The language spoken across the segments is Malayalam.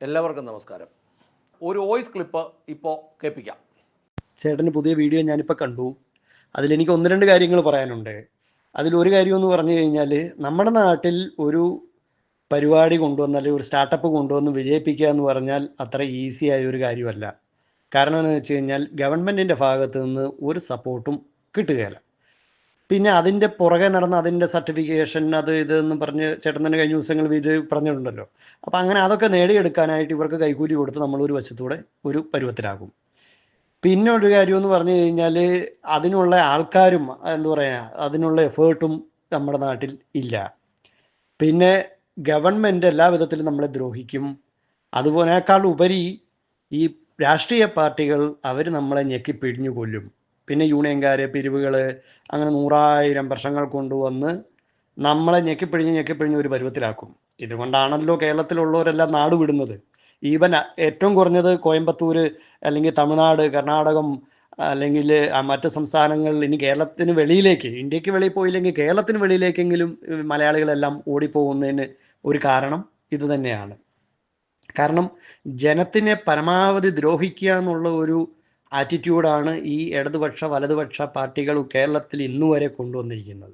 എല്ലാവർക്കും നമസ്കാരം. ഒരു വോയിസ് ക്ലിപ്പ് ഇപ്പോൾ കേൾപ്പിക്കാം. ചേട്ടന് പുതിയ വീഡിയോ ഞാനിപ്പോൾ കണ്ടു. അതിലെനിക്ക് ഒന്ന് രണ്ട് കാര്യങ്ങൾ പറയാനുണ്ട്. അതിലൊരു കാര്യമെന്ന് പറഞ്ഞു കഴിഞ്ഞാൽ, നമ്മുടെ നാട്ടിൽ ഒരു പരിപാടി കൊണ്ടുവന്ന് അല്ലെങ്കിൽ ഒരു സ്റ്റാർട്ടപ്പ് കൊണ്ടുവന്ന് വിജയിപ്പിക്കുക എന്ന് പറഞ്ഞാൽ അത്ര ഈസി ആയ ഒരു കാര്യമല്ല. കാരണം എന്ന് വെച്ച് കഴിഞ്ഞാൽ ഗവൺമെൻറ്റിൻ്റെ ഭാഗത്ത് നിന്ന് ഒരു സപ്പോർട്ടും കിട്ടുകയില്ല. പിന്നെ അതിൻ്റെ പുറകെ നടന്ന് അതിൻ്റെ സർട്ടിഫിക്കേഷൻ അത് ഇതെന്ന് പറഞ്ഞ് ചേട്ടൻ തന്നെ കഴിഞ്ഞ ദിവസങ്ങൾ ഇത് പറഞ്ഞിട്ടുണ്ടല്ലോ. അപ്പോൾ അങ്ങനെ അതൊക്കെ നേടിയെടുക്കാനായിട്ട് ഇവർക്ക് കൈക്കൂലി കൊടുത്ത് നമ്മളൊരു വശത്തൂടെ ഒരു പരുവത്തിലാകും. പിന്നെ ഒരു കാര്യമെന്ന് പറഞ്ഞു കഴിഞ്ഞാൽ അതിനുള്ള ആൾക്കാരും എന്താ പറയുക, അതിനുള്ള എഫേർട്ടും നമ്മുടെ നാട്ടിൽ ഇല്ല. പിന്നെ ഗവൺമെൻറ് എല്ലാ വിധത്തിലും നമ്മളെ ദ്രോഹിക്കും. അതുപോലെക്കാൾ ഉപരി ഈ രാഷ്ട്രീയ പാർട്ടികൾ അവർ നമ്മളെ ഞെക്കിപ്പിഴിഞ്ഞു കൊല്ലും. പിന്നെ യൂണിയൻകാർ, പിരിവുകൾ, അങ്ങനെ 100,000 പ്രശ്നങ്ങൾ കൊണ്ടുവന്ന് നമ്മളെ ഞെക്കിപ്പിഴിഞ്ഞ് ഒരു പരുവത്തിലാക്കും. ഇതുകൊണ്ടാണല്ലോ കേരളത്തിലുള്ളവരെല്ലാം നാട് വിടുന്നത്. ഈവൻ ഏറ്റവും കുറഞ്ഞത് കോയമ്പത്തൂർ അല്ലെങ്കിൽ തമിഴ്നാട്, കർണാടകം അല്ലെങ്കിൽ മറ്റ് സംസ്ഥാനങ്ങളിൽ, ഇനി കേരളത്തിന് വെളിയിലേക്ക്, ഇന്ത്യക്ക് വെളിയിൽ പോയില്ലെങ്കിൽ കേരളത്തിന് വെളിയിലേക്കെങ്കിലും മലയാളികളെല്ലാം ഓടിപ്പോകുന്നതിന് ഒരു കാരണം ഇത് തന്നെയാണ്. കാരണം ജനത്തിനെ പരമാവധി ദ്രോഹിക്കുക എന്നുള്ള ഒരു ആറ്റിറ്റ്യൂഡാണ് ഈ ഇടതുപക്ഷ വലതുപക്ഷ പാർട്ടികൾ കേരളത്തിൽ ഇന്നുവരെ കൊണ്ടുവന്നിരിക്കുന്നത്.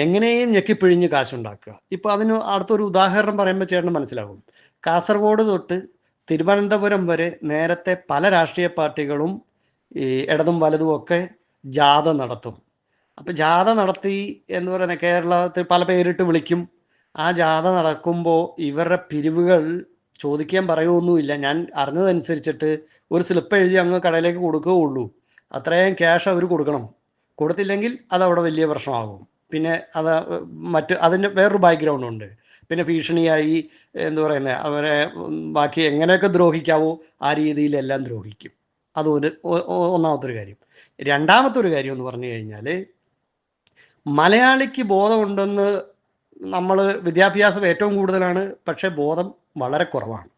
എങ്ങനെയും ഞെക്കിപ്പിഴിഞ്ഞ് കാശുണ്ടാക്കുക. ഇപ്പോൾ അതിന് അടുത്തൊരു ഉദാഹരണം പറയുമ്പോൾ ചേട്ടന് മനസ്സിലാകും. കാസർഗോഡ് തൊട്ട് തിരുവനന്തപുരം വരെ നേരത്തെ പല രാഷ്ട്രീയ പാർട്ടികളും ഈ ഇടതും വലതും ഒക്കെ ജാഥ നടത്തും. അപ്പോൾ ജാഥ നടത്തി എന്ന് പറയുന്നത് കേരളത്തിൽ പല പേരിട്ട് വിളിക്കും. ആ ജാഥ നടക്കുമ്പോൾ ഇവരുടെ പിരിവുകൾ ചോദിക്കാൻ പറയുമൊന്നുമില്ല. ഞാൻ അറിഞ്ഞതനുസരിച്ചിട്ട് ഒരു സ്ലിപ്പ് എഴുതി അങ്ങ് കടയിലേക്ക് കൊടുക്കുകയുള്ളൂ. അത്രയും ക്യാഷ് അവർ കൊടുക്കണം. കൊടുത്തില്ലെങ്കിൽ അതവിടെ വലിയ പ്രശ്നമാകും. പിന്നെ അത് അതിൻ്റെ വേറൊരു ബാക്ക്ഗ്രൗണ്ട് ഉണ്ട്. പിന്നെ ഭീഷണിയായി എന്താ പറയുന്നത്, അവരെ ബാക്കി എങ്ങനെയൊക്കെ ദ്രോഹിക്കാവോ ആ രീതിയിലെല്ലാം ദ്രോഹിക്കും. അതൊരു ഒന്നാമത്തൊരു കാര്യം. രണ്ടാമത്തൊരു കാര്യം എന്ന് പറഞ്ഞു കഴിഞ്ഞാൽ, മലയാളിക്ക് ബോധമുണ്ടെന്ന് നമ്മൾ വിദ്യാഭ്യാസം ഏറ്റവും കൂടുതലാണ്, പക്ഷേ ബോധം വളരെ കുറവാണ്.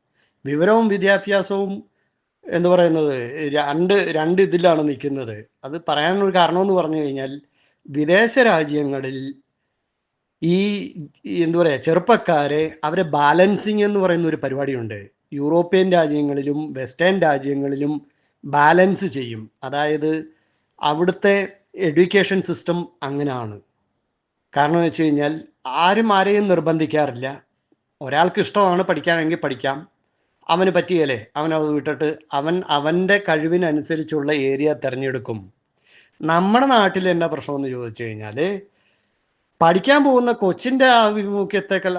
വിവരവും വിദ്യാഭ്യാസവും എന്ന് പറയുന്നത് രണ്ട് ഇതിലാണ് നിൽക്കുന്നത്. അത് പറയാനൊരു കാരണമെന്ന് പറഞ്ഞു കഴിഞ്ഞാൽ, വിദേശ രാജ്യങ്ങളിൽ ഈ എന്താ പറയുക, ചെറുപ്പക്കാരെ അവരെ ബാലൻസിങ് എന്ന് പറയുന്ന ഒരു പരിപാടിയുണ്ട്. യൂറോപ്യൻ രാജ്യങ്ങളിലും വെസ്റ്റേൺ രാജ്യങ്ങളിലും ബാലൻസ് ചെയ്യും. അതായത് അവിടുത്തെ എഡ്യൂക്കേഷൻ സിസ്റ്റം അങ്ങനെയാണ്. കാരണം എന്ന് വെച്ച് കഴിഞ്ഞാൽ ആരെയും നിർബന്ധിക്കാറില്ല. ഒരാൾക്ക് ഇഷ്ടമാണ് പഠിക്കാനെങ്കിൽ പഠിക്കാം, അവന് പറ്റിയല്ലേ അവനത് വിട്ടിട്ട് അവൻ്റെ കഴിവിനനുസരിച്ചുള്ള ഏരിയ തിരഞ്ഞെടുക്കും. നമ്മുടെ നാട്ടിൽ എന്നാ പ്രശ്നമെന്ന് ചോദിച്ചു കഴിഞ്ഞാൽ, പഠിക്കാൻ പോകുന്ന കൊച്ചിൻ്റെ ആഭിമുഖ്യത്തേക്കാൾ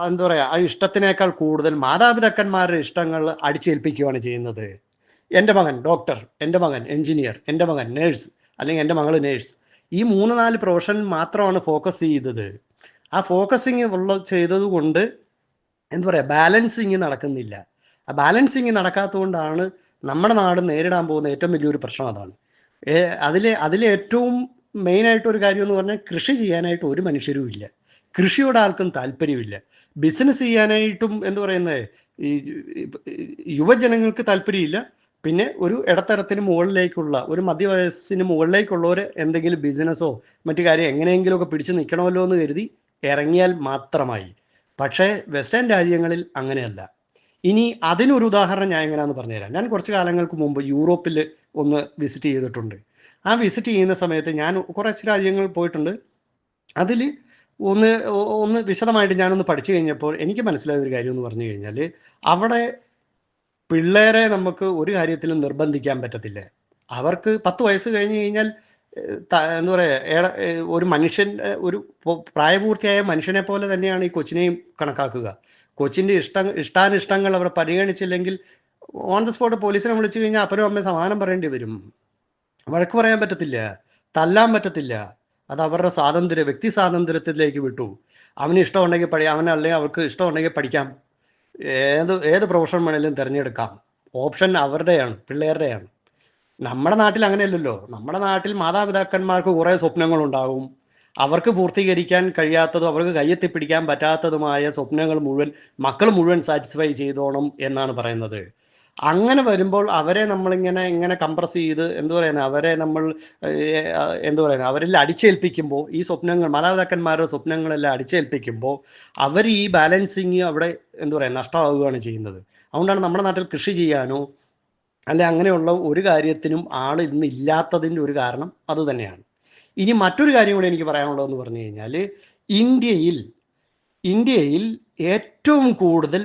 എന്താ പറയുക, ആ ഇഷ്ടത്തിനേക്കാൾ കൂടുതൽ മാതാപിതാക്കന്മാരുടെ ഇഷ്ടങ്ങൾ അടിച്ചേൽപ്പിക്കുകയാണ് ചെയ്യുന്നത്. എൻ്റെ മകൻ ഡോക്ടർ, എൻ്റെ മകൻ എൻജിനീയർ, എൻ്റെ മകൻ നേഴ്സ്, അല്ലെങ്കിൽ എൻ്റെ മകൾ നേഴ്സ്, ഈ 3-4 പ്രൊഫഷൻ മാത്രമാണ് ഫോക്കസ് ചെയ്തത്. ആ ഫോക്കസിങ് ചെയ്തത് കൊണ്ട് എന്താ പറയുക, ബാലൻസിങ് നടക്കുന്നില്ല. ആ ബാലൻസിങ് നടക്കാത്തതുകൊണ്ടാണ് നമ്മുടെ നാട് നേരിടാൻ പോകുന്ന ഏറ്റവും വലിയൊരു പ്രശ്നം അതാണ്. അതിലെ ഏറ്റവും മെയിനായിട്ടൊരു കാര്യം എന്ന് പറഞ്ഞാൽ, കൃഷി ചെയ്യാനായിട്ട് ഒരു മനുഷ്യരും ഇല്ല. കൃഷിയോട് ആർക്കും താല്പര്യമില്ല. ബിസിനസ് ചെയ്യാനായിട്ടും എന്താ പറയുന്നത്, ഈ യുവജനങ്ങൾക്ക് താല്പര്യമില്ല. പിന്നെ ഒരു ഇടത്തരത്തിന് മുകളിലേക്കുള്ള, ഒരു മധ്യവയസ്സിന് മുകളിലേക്കുള്ളവർ എന്തെങ്കിലും ബിസിനസ്സോ മറ്റു കാര്യം എങ്ങനെയെങ്കിലുമൊക്കെ പിടിച്ചു നിൽക്കണമല്ലോ എന്ന് കരുതി ഇറങ്ങിയാൽ മാത്രമായി. പക്ഷേ വെസ്റ്റേൺ രാജ്യങ്ങളിൽ അങ്ങനെയല്ല. ഇനി അതിനൊരു ഉദാഹരണം ഞാൻ എങ്ങനെയാണെന്ന് പറഞ്ഞുതരാം. ഞാൻ കുറച്ച് കാലങ്ങൾക്ക് മുമ്പ് യൂറോപ്പിൽ ഒന്ന് വിസിറ്റ് ചെയ്തിട്ടുണ്ട്. ആ വിസിറ്റ് ചെയ്യുന്ന സമയത്ത് ഞാൻ കുറച്ച് രാജ്യങ്ങളിൽ പോയിട്ടുണ്ട്. അതിൽ ഒന്ന് വിശദമായിട്ട് ഞാനൊന്ന് പഠിച്ചു കഴിഞ്ഞപ്പോൾ എനിക്ക് മനസ്സിലായ ഒരു കാര്യം എന്ന് പറഞ്ഞു കഴിഞ്ഞാൽ, അവിടെ പിള്ളേരെ നമുക്ക് ഒരു കാര്യത്തിലും നിർബന്ധിക്കാൻ പറ്റത്തില്ല. അവർക്ക് 10 വയസ്സ് കഴിഞ്ഞ് കഴിഞ്ഞാൽ എന്താ പറയുക, ഒരു മനുഷ്യൻ, ഒരു പ്രായപൂർത്തിയായ മനുഷ്യനെ പോലെ തന്നെയാണ് ഈ കൊച്ചിനെയും കണക്കാക്കുക. കൊച്ചിൻ്റെ ഇഷ്ടാനിഷ്ടങ്ങൾ അവർ പരിഗണിച്ചില്ലെങ്കിൽ ഓൺ ദ സ്പോട്ട് പോലീസിനെ വിളിച്ചു കഴിഞ്ഞാൽ അപ്പനും അമ്മയും സമാധാനം പറയേണ്ടി വരും. വഴക്ക് പറയാൻ പറ്റത്തില്ല, തല്ലാൻ പറ്റത്തില്ല. അത് അവരുടെ സ്വാതന്ത്ര്യം, വ്യക്തി സ്വാതന്ത്ര്യത്തിലേക്ക് വിട്ടു. അവന് ഇഷ്ടമുണ്ടെങ്കിൽ അവനല്ലെങ്കിൽ അവർക്ക് ഇഷ്ടമുണ്ടെങ്കിൽ പഠിക്കാം, ഏത് പ്രൊഫഷൻ വേണേലും തിരഞ്ഞെടുക്കാം. ഓപ്ഷൻ അവരുടെയാണ്, പിള്ളേരുടെയാണ്. നമ്മുടെ നാട്ടിൽ അങ്ങനെയല്ലല്ലോ. നമ്മുടെ നാട്ടിൽ മാതാപിതാക്കന്മാർക്ക് കുറേ സ്വപ്നങ്ങളുണ്ടാകും. അവർക്ക് പൂർത്തീകരിക്കാൻ കഴിയാത്തതും അവർക്ക് കയ്യെത്തിപ്പിടിക്കാൻ പറ്റാത്തതുമായ സ്വപ്നങ്ങൾ മുഴുവൻ മക്കൾ മുഴുവൻ സാറ്റിസ്ഫൈ ചെയ്തോണം എന്നാണ് പറയുന്നത്. അങ്ങനെ വരുമ്പോൾ അവരെ നമ്മളിങ്ങനെ ഇങ്ങനെ കംപ്രസ് ചെയ്ത് എന്തു പറയുന്നത്, അവരെ നമ്മൾ എന്തു പറയുന്നത്, അവരെല്ലാം അടിച്ചേൽപ്പിക്കുമ്പോൾ, ഈ സ്വപ്നങ്ങൾ മാതാപിതാക്കന്മാരുടെ സ്വപ്നങ്ങളെല്ലാം അടിച്ചേൽപ്പിക്കുമ്പോൾ അവർ ഈ ബാലൻസിങ് അവിടെ എന്തു പറയുക നഷ്ടമാവുകയാണ് ചെയ്യുന്നത്. അതുകൊണ്ടാണ് നമ്മുടെ നാട്ടിൽ കൃഷി ചെയ്യാനോ അല്ലെ അങ്ങനെയുള്ള ഒരു കാര്യത്തിനും ആൾ ഇന്ന് ഇല്ലാത്തതിൻ്റെ ഒരു കാരണം അത് തന്നെയാണ്. ഇനി മറ്റൊരു കാര്യം കൂടി എനിക്ക് പറയാനുള്ളതെന്ന് പറഞ്ഞു കഴിഞ്ഞാൽ, ഇന്ത്യയിൽ ഇന്ത്യയിൽ ഏറ്റവും കൂടുതൽ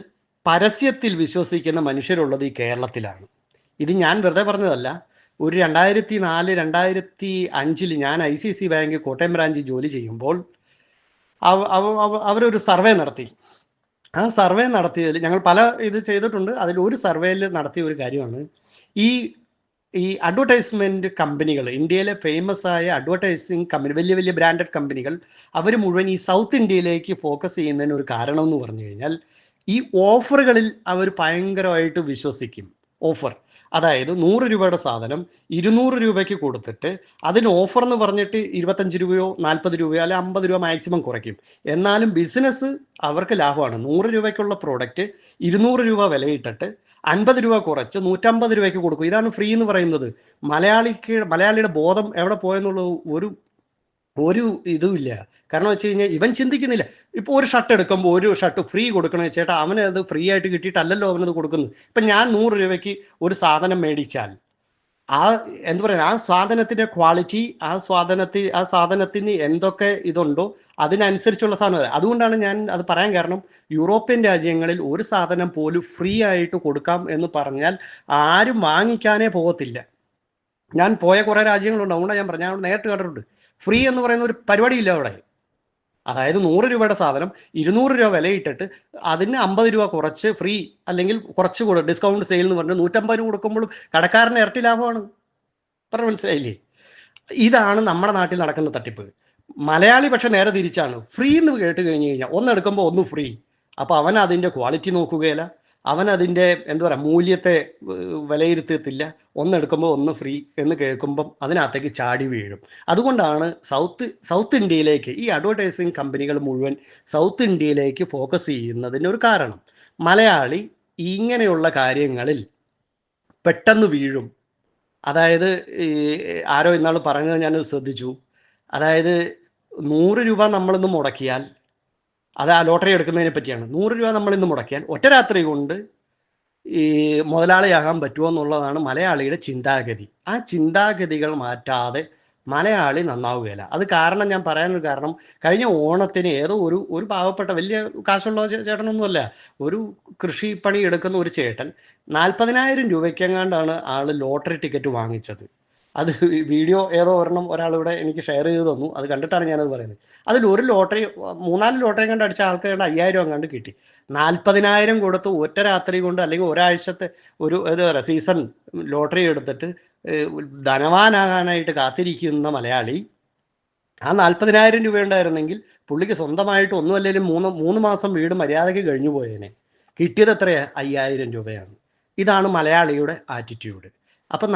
പരസ്യത്തിൽ വിശ്വസിക്കുന്ന മനുഷ്യരുള്ളത് ഈ കേരളത്തിലാണ്. ഇത് ഞാൻ വെറുതെ പറഞ്ഞതല്ല. ഒരു 2004 2005 ഞാൻ ICICI ബാങ്ക് കോട്ടയം ബ്രാഞ്ചിൽ ജോലി ചെയ്യുമ്പോൾ അവരൊരു സർവേ നടത്തി. ആ സർവേ നടത്തിയതിൽ ഞങ്ങൾ പല ഇത് ചെയ്തിട്ടുണ്ട്. അതിൽ ഒരു സർവേയിൽ നടത്തിയ ഒരു കാര്യമാണ് ഈ ഈ അഡ്വർടൈസ്മെൻറ്റ് കമ്പനികൾ, ഇന്ത്യയിലെ ഫേമസ് ആയ അഡ്വർടൈസിങ് കമ്പനി, വലിയ വലിയ ബ്രാൻഡഡ് കമ്പനികൾ, അവർ മുഴുവൻ ഈ സൗത്ത് ഇന്ത്യയിലേക്ക് ഫോക്കസ് ചെയ്യുന്നതിന് ഒരു കാരണം എന്ന് പറഞ്ഞു കഴിഞ്ഞാൽ ഈ ഓഫറുകളിൽ അവർ ഭയങ്കരമായിട്ട് വിശ്വസിക്കും. ഓഫർ, അതായത് 100 രൂപയുടെ സാധനം 200 രൂപയ്ക്ക് കൊടുത്തിട്ട് അതിന് ഓഫർ എന്ന് പറഞ്ഞിട്ട് 25 രൂപയോ 40 രൂപയോ അല്ലെ 50 രൂപ മാക്സിമം കുറയ്ക്കും. എന്നാലും ബിസിനസ് അവർക്ക് ലാഭമാണ്. 100 രൂപയ്ക്കുള്ള പ്രോഡക്റ്റ് 200 രൂപ വിലയിട്ടിട്ട് 50 രൂപ കുറച്ച് 150 രൂപയ്ക്ക് കൊടുക്കും. ഇതാണ് ഫ്രീ എന്ന് പറയുന്നത്. മലയാളിയുടെ ബോധം എവിടെ പോയെന്നുള്ളത് ഒരു ഇതുമില്ല. കാരണം വെച്ച് കഴിഞ്ഞാൽ ഇവൻ ചിന്തിക്കുന്നില്ല. ഇപ്പോൾ ഒരു ഷർട്ട് എടുക്കുമ്പോൾ ഒരു ഷർട്ട് ഫ്രീ കൊടുക്കണേ ചേട്ടാ, അവന് അത് ഫ്രീ ആയിട്ട് കിട്ടിയിട്ടല്ലല്ലോ അവനത് കൊടുക്കുന്നത്. ഇപ്പം ഞാൻ 100 രൂപയ്ക്ക് ഒരു സാധനം മേടിച്ചാൽ ആ എന്ത് പറയുക, ആ സാധനത്തിൻ്റെ ക്വാളിറ്റി, ആ സാധനത്തിന് എന്തൊക്കെ ഇതുണ്ടോ അതിനനുസരിച്ചുള്ള സാധനം. അതുകൊണ്ടാണ് ഞാൻ അത് പറയാൻ കാരണം, യൂറോപ്യൻ രാജ്യങ്ങളിൽ ഒരു സാധനം പോലും ഫ്രീ ആയിട്ട് കൊടുക്കാം എന്ന് പറഞ്ഞാൽ ആരും വാങ്ങിക്കാനേ പോകത്തില്ല. ഞാൻ പോയ കുറേ രാജ്യങ്ങളുണ്ട്, അതുകൊണ്ടാണ് ഞാൻ പറഞ്ഞു, ഞാൻ നേരിട്ട് കണ്ടിട്ടുണ്ട്. ഫ്രീ എന്ന് പറയുന്ന ഒരു പരിപാടിയില്ല അവിടെ. അതായത് 100 രൂപയുടെ സാധനം 200 രൂപ വിലയിട്ടിട്ട് അതിന് 50 രൂപ കുറച്ച് ഫ്രീ, അല്ലെങ്കിൽ കുറച്ച് ഡിസ്കൗണ്ട് സെയിൽ എന്ന് പറഞ്ഞ് 150 കൊടുക്കുമ്പോഴും കടക്കാരന് ഇരട്ടി ലാഭമാണ്. പറഞ്ഞ മനസ്സിലായില്ലേ? ഇതാണ് നമ്മുടെ നാട്ടിൽ നടക്കുന്ന തട്ടിപ്പ്. മലയാളി പക്ഷെ നേരെ തിരിച്ചാണ്. ഫ്രീ എന്ന് കേട്ട് കഴിഞ്ഞ് കഴിഞ്ഞാൽ ഒന്നെടുക്കുമ്പോൾ ഒന്ന് ഫ്രീ. അപ്പോൾ അവൻ അതിൻ്റെ ക്വാളിറ്റി നോക്കുകയില്ല, അവൻ അതിൻ്റെ എന്താ പറയുക മൂല്യത്തെ വിലയിരുത്തത്തില്ല. ഒന്നെടുക്കുമ്പോൾ ഒന്ന് ഫ്രീ എന്ന് കേൾക്കുമ്പം അതിനകത്തേക്ക് ചാടി വീഴും. അതുകൊണ്ടാണ് സൗത്ത് ഇന്ത്യയിലേക്ക് ഈ അഡ്വർടൈസിങ് കമ്പനികൾ മുഴുവൻ സൗത്ത് ഇന്ത്യയിലേക്ക് ഫോക്കസ് ചെയ്യുന്നതിനൊരു കാരണം. മലയാളി ഇങ്ങനെയുള്ള കാര്യങ്ങളിൽ പെട്ടെന്ന് വീഴും. അതായത് ഈ ആരോ ഇന്നാൾ പറഞ്ഞത് ഞാൻ ശ്രദ്ധിച്ചു. അതായത് 100 രൂപ നമ്മളിന്ന് മുടക്കിയാൽ, അത് ആ ലോട്ടറി എടുക്കുന്നതിനെ പറ്റിയാണ്, 100 രൂപ നമ്മളിന്ന് മുടക്കിയാൽ ഒറ്റ രാത്രി കൊണ്ട് ഈ മുതലാളിയാകാൻ പറ്റുമോ എന്നുള്ളതാണ് മലയാളിയുടെ ചിന്താഗതി. ആ ചിന്താഗതികൾ മാറ്റാതെ മലയാളി നന്നാവുകയില്ല. അത് കാരണം ഞാൻ പറയാനൊരു കാരണം, കഴിഞ്ഞ ഓണത്തിന് ഏതോ ഒരു പാവപ്പെട്ട വലിയ കാശുള്ള ചേട്ടനൊന്നുമല്ല, ഒരു കൃഷിപ്പണി എടുക്കുന്ന ഒരു ചേട്ടൻ 40,000 രൂപയ്ക്കെങ്ങാണ്ടാണ് ആൾ ലോട്ടറി ടിക്കറ്റ് വാങ്ങിച്ചത്. അത് വീഡിയോ ഏതോ ഒരാളിവിടെ എനിക്ക് ഷെയർ ചെയ്ത് തന്നു. അത് കണ്ടിട്ടാണ് ഞാനത് പറയുന്നത്. അതിൽ ഒരു ലോട്ടറി 3-4 ലോട്ടറി കണ്ട് അടിച്ച ആൾക്ക് 5,000 അങ്ങാണ്ട് കിട്ടി. 40,000 കൊടുത്ത് ഒറ്റ രാത്രി കൊണ്ട് അല്ലെങ്കിൽ ഒരാഴ്ചത്തെ ഒരു സീസൺ ലോട്ടറി എടുത്തിട്ട് ധനവാനാകാനായിട്ട് കാത്തിരിക്കുന്ന മലയാളി, ആ 40,000 രൂപ ഉണ്ടായിരുന്നെങ്കിൽ പുള്ളിക്ക് സ്വന്തമായിട്ട് ഒന്നുമല്ലെങ്കിലും 3 മാസം വീട് മര്യാദയ്ക്ക് കഴിഞ്ഞു പോയേനെ. കിട്ടിയത് എത്രയാണ്? 5,000 രൂപയാണ്. ഇതാണ് മലയാളിയുടെ ആറ്റിറ്റ്യൂഡ്. അപ്പം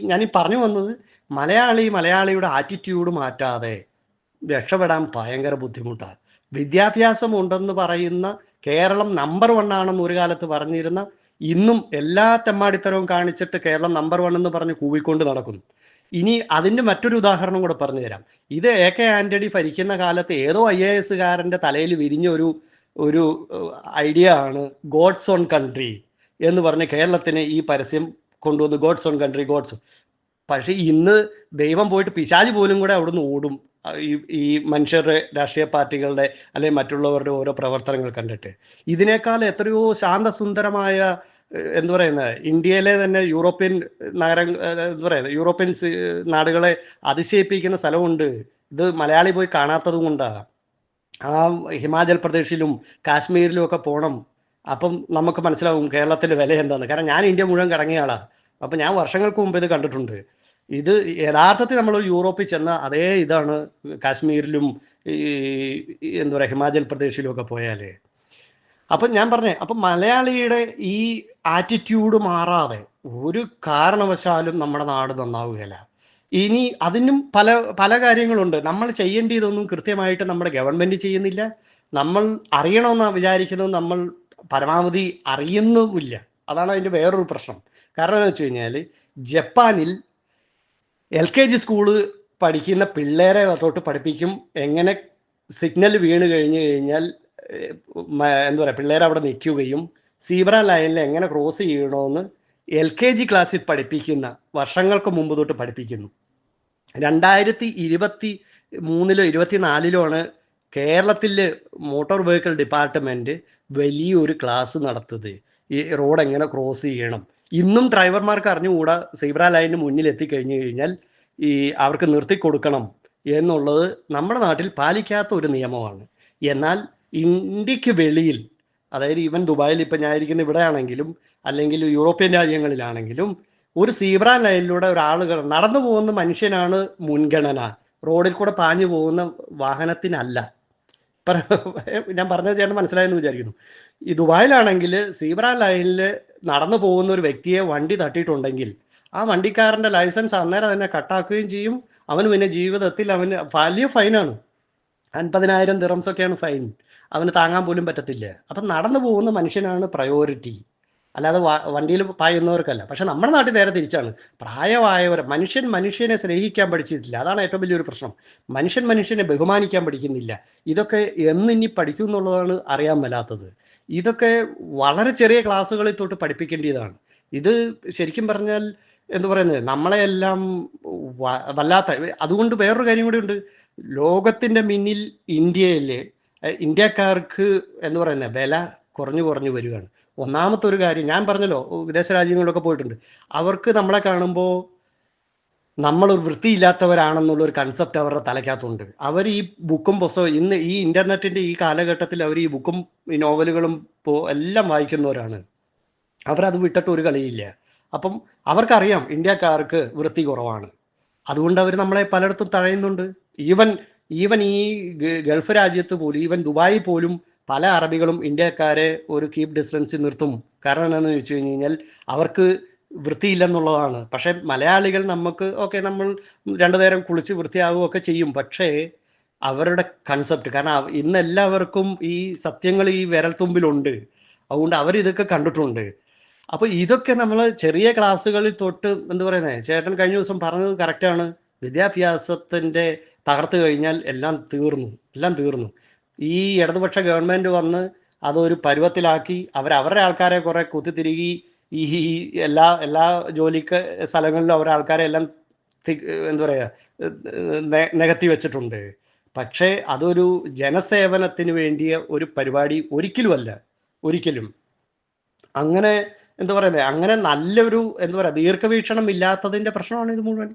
ഞാനീ പറഞ്ഞു വന്നത്, മലയാളിയുടെ ആറ്റിറ്റ്യൂഡ് മാറ്റാതെ രക്ഷപ്പെടാൻ ഭയങ്കര ബുദ്ധിമുട്ടാണ്. വിദ്യാഭ്യാസം ഉണ്ടെന്ന് പറയുന്ന കേരളം നമ്പർ 1 ആണെന്ന് ഒരു കാലത്ത് പറഞ്ഞിരുന്ന, ഇന്നും എല്ലാ തെമ്മാടിത്തരവും കാണിച്ചിട്ട് കേരളം നമ്പർ 1 എന്ന് പറഞ്ഞ് കൂവിക്കൊണ്ട് നടക്കുന്നു. ഇനി അതിൻ്റെ മറ്റൊരു ഉദാഹരണം കൂടെ പറഞ്ഞു തരാം. ഇത് AK ആൻ്റണി ഭരിക്കുന്ന കാലത്ത് ഏതോ IAS കാരൻ്റെ തലയിൽ വിരിഞ്ഞ ഒരു ഐഡിയ ആണ് ഗോഡ്സ് ഓൺ കൺട്രി എന്ന് പറഞ്ഞ് കേരളത്തിന് ഈ പരസ്യം കൊണ്ടുവന്ന്, ഗോഡ്സ് ഓൺ കൺട്രി ഗോഡ്സ്. പക്ഷേ ഇന്ന് ദൈവം പോയിട്ട് പിശാച് പോലും കൂടെ അവിടുന്ന് ഓടും ഈ മനുഷ്യരുടെ, രാഷ്ട്രീയ പാർട്ടികളുടെ അല്ലെങ്കിൽ മറ്റുള്ളവരുടെ ഓരോ പ്രവർത്തനങ്ങൾ കണ്ടിട്ട്. ഇതിനേക്കാൾ എത്രയോ ശാന്തസുന്ദരമായ എന്താ പറയുന്നത്, ഇന്ത്യയിലെ തന്നെ യൂറോപ്യൻ നാടുകളെ അതിശയിപ്പിക്കുന്ന സ്ഥലമുണ്ട്. ഇത് മലയാളി പോയി കാണാത്തത് കൊണ്ടാണ്. ആ ഹിമാചൽ പ്രദേശിലും കാശ്മീരിലും ഒക്കെ പോകണം. അപ്പം നമുക്ക് മനസ്സിലാവും കേരളത്തിൻ്റെ വില എന്താണെന്ന്. കാരണം ഞാൻ ഇന്ത്യ മുഴുവൻ കറങ്ങിയ ആളാണ്. അപ്പം ഞാൻ വർഷങ്ങൾക്ക് മുമ്പ് ഇത് കണ്ടിട്ടുണ്ട്. ഇത് യഥാർത്ഥത്തിൽ നമ്മൾ യൂറോപ്പിൽ ചെന്ന അതേ ഇതാണ് കാശ്മീരിലും എന്താ പറയുക ഹിമാചൽ പ്രദേശിലും ഒക്കെ പോയാൽ. അപ്പം ഞാൻ പറഞ്ഞേ, അപ്പം മലയാളിയുടെ ഈ ആറ്റിറ്റ്യൂഡ് മാറാതെ ഒരു കാരണവശാലും നമ്മുടെ നാട് നന്നാവുകയില്ല. ഇനി അതിനും പല പല കാര്യങ്ങളുണ്ട്. നമ്മൾ ചെയ്യേണ്ടതൊന്നും കൃത്യമായിട്ട് നമ്മുടെ ഗവൺമെൻറ് ചെയ്യുന്നില്ല. നമ്മൾ അറിയണമെന്ന് വിചാരിക്കുന്നത് നമ്മൾ പരമാവധി അറിയുന്നുമില്ല. അതാണ് അതിൻ്റെ വേറൊരു പ്രശ്നം. കാരണം എന്ന് വെച്ച് കഴിഞ്ഞാൽ ജപ്പാനിൽ LKG സ്കൂള് പഠിക്കുന്ന പിള്ളേരെ തൊട്ട് പഠിപ്പിക്കും എങ്ങനെ സിഗ്നൽ വീണ് കഴിഞ്ഞ് കഴിഞ്ഞാൽ എന്താ പറയുക, പിള്ളേർ അവിടെ നിൽക്കുകയും സീബ്ര ലൈനിൽ എങ്ങനെ ക്രോസ് ചെയ്യണമെന്ന് LKG ക്ലാസ്സിൽ പഠിപ്പിക്കുന്ന വർഷങ്ങൾക്ക് മുമ്പ് തൊട്ട് പഠിപ്പിക്കുന്നു. 2023-ലോ 24-ലോ ആണ് കേരളത്തിൽ മോട്ടോർ വെഹിക്കിൾ ഡിപ്പാർട്ട്മെൻറ്റ് വലിയൊരു ക്ലാസ് നടത്തുന്നത്. ഈ റോഡ് എങ്ങനെ ക്രോസ് ചെയ്യണം. ഇന്നും ഡ്രൈവർമാർക്ക് അറിഞ്ഞുകൂടാ സീബ്ര ലൈനിന് മുന്നിൽ എത്തിക്കഴിഞ്ഞു കഴിഞ്ഞാൽ ഈ അവർക്ക് നിർത്തിക്കൊടുക്കണം എന്നുള്ളത് നമ്മുടെ നാട്ടിൽ പാലിക്കാത്ത ഒരു നിയമമാണ്. എന്നാൽ ഇന്ത്യക്ക് വെളിയിൽ, അതായത് ഈവൻ ദുബായിൽ ഇപ്പം ഞാൻ ഇരിക്കുന്ന ഇവിടെ ആണെങ്കിലും അല്ലെങ്കിൽ യൂറോപ്യൻ രാജ്യങ്ങളിലാണെങ്കിലും ഒരു സീബ്ര ലൈനിലൂടെ ഒരാൾ നടന്നു പോകുന്ന മനുഷ്യനാണ് മുൻഗണന, റോഡിൽ കൂടെ പാഞ്ഞു പോകുന്ന വാഹനത്തിനല്ല. ഞാൻ പറഞ്ഞത് ചേട്ടൻ മനസ്സിലായെന്ന് വിചാരിക്കുന്നു. ഈ ദുബായിലാണെങ്കിൽ സീബ്ര ലൈനിൽ നടന്നു പോകുന്ന ഒരു വ്യക്തിയെ വണ്ടി തട്ടിയിട്ടുണ്ടെങ്കിൽ ആ വണ്ടിക്കാരൻ്റെ ലൈസൻസ് അന്നേരം തന്നെ കട്ടാക്കുകയും ചെയ്യും. അവന് പിന്നെ ജീവിതത്തിൽ അവന് വലിയ ഫൈനാണ്, 50,000 ദിറംസൊക്കെയാണ് ഫൈൻ. അവന് താങ്ങാൻ പോലും പറ്റത്തില്ല. അപ്പം നടന്നു പോകുന്ന മനുഷ്യനാണ് പ്രയോറിറ്റി, അല്ലാതെ വണ്ടിയിൽ പായുന്നവർക്കല്ല. പക്ഷെ നമ്മുടെ നാട്ടിൽ നേരെ തിരിച്ചാണ്. പ്രായമായവർ, മനുഷ്യനെ സ്നേഹിക്കാൻ പഠിച്ചിട്ടില്ല. അതാണ് ഏറ്റവും വലിയൊരു പ്രശ്നം. മനുഷ്യനെ ബഹുമാനിക്കാൻ പഠിക്കുന്നില്ല. ഇതൊക്കെ എന്നിനി പഠിക്കും എന്നുള്ളതാണ് അറിയാൻ മേലാത്തത്. ഇതൊക്കെ വളരെ ചെറിയ ക്ലാസ്സുകളിൽ തൊട്ട് പഠിപ്പിക്കേണ്ടതാണ്. ഇത് ശരിക്കും പറഞ്ഞാൽ എന്താ പറയുന്നത്, നമ്മളെല്ലാം വല്ലാത്ത. അതുകൊണ്ട് വേറൊരു കാര്യം കൂടി ഉണ്ട്. ലോകത്തിൻ്റെ മുന്നിൽ ഇന്ത്യക്കാർക്ക് എന്താ പറയുന്നത് വില കുറഞ്ഞു വരികയാണ്. ഒന്നാമത്തെ ഒരു കാര്യം ഞാൻ പറഞ്ഞല്ലോ, വിദേശ രാജ്യങ്ങളിലൊക്കെ പോയിട്ടുണ്ട്. അവർക്ക് നമ്മളെ കാണുമ്പോൾ നമ്മളൊരു വൃത്തിയില്ലാത്തവരാണെന്നുള്ളൊരു കൺസെപ്റ്റ് അവരുടെ തലയ്ക്കകത്തുണ്ട്. അവർ ഈ ബുക്കും പുസ്തകവും ഇന്ന് ഈ ഇൻ്റർനെറ്റിൻ്റെ ഈ കാലഘട്ടത്തിൽ അവർ ഈ ബുക്കും ഈ നോവലുകളും എല്ലാം വായിക്കുന്നവരാണ്. അവരത് വിട്ടിട്ട് ഒരു കളിയില്ല. അപ്പം അവർക്കറിയാം ഇന്ത്യക്കാർക്ക് വൃത്തി കുറവാണ്. അതുകൊണ്ട് അവർ നമ്മളെ പലയിടത്തും തഴയുന്നുണ്ട്. ഈവൻ ഈ ഗൾഫ് രാജ്യത്ത് പോലും, ഈവൻ ദുബായിൽ പോലും പല അറബികളും ഇന്ത്യക്കാരെ ഒരു കീപ് ഡിസ്റ്റൻസിൽ നിർത്തും. കാരണം എന്താണെന്ന് ചോദിച്ചു കഴിഞ്ഞാൽ അവർക്ക് വൃത്തിയില്ലെന്നുള്ളതാണ്. പക്ഷേ മലയാളികൾ നമുക്ക് നമ്മൾ 2 നേരം കുളിച്ച് വൃത്തിയാവുകയൊക്കെ ചെയ്യും. പക്ഷേ അവരുടെ കൺസെപ്റ്റ്, കാരണം ഇന്ന് എല്ലാവർക്കും ഈ സത്യങ്ങൾ ഈ വിരൽത്തുമ്പിലുണ്ട്. അതുകൊണ്ട് അവരിതൊക്കെ കണ്ടിട്ടുണ്ട്. അപ്പോൾ ഇതൊക്കെ നമ്മൾ ചെറിയ ക്ലാസ്സുകളിൽ തൊട്ട് എന്താ പറയുന്നത്, ചേട്ടൻ കഴിഞ്ഞ ദിവസം പറഞ്ഞത് കറക്റ്റാണ്. വിദ്യാഭ്യാസത്തിൻ്റെ തകർത്ത് കഴിഞ്ഞാൽ എല്ലാം തീർന്നു. ഈ ഇടതുപക്ഷ ഗവൺമെൻറ് വന്ന് അതൊരു പരുവത്തിലാക്കി അവരുടെ ആൾക്കാരെ കുറേ കുത്തിത്തിരുകി ഈ എല്ലാ ജോലിക്ക് സ്ഥലങ്ങളിലും അവരുടെ ആൾക്കാരെ എല്ലാം എന്താ പറയുക നികത്തി വെച്ചിട്ടുണ്ട്. പക്ഷേ അതൊരു ജനസേവനത്തിന് വേണ്ടിയ ഒരു പരിപാടി ഒരിക്കലും അങ്ങനെ എന്താ പറയുന്നത്, അങ്ങനെ നല്ലൊരു എന്താ പറയുക ദീർഘവീക്ഷണം ഇല്ലാത്തതിൻ്റെ പ്രശ്നമാണ് ഇത് മുഴുവൻ.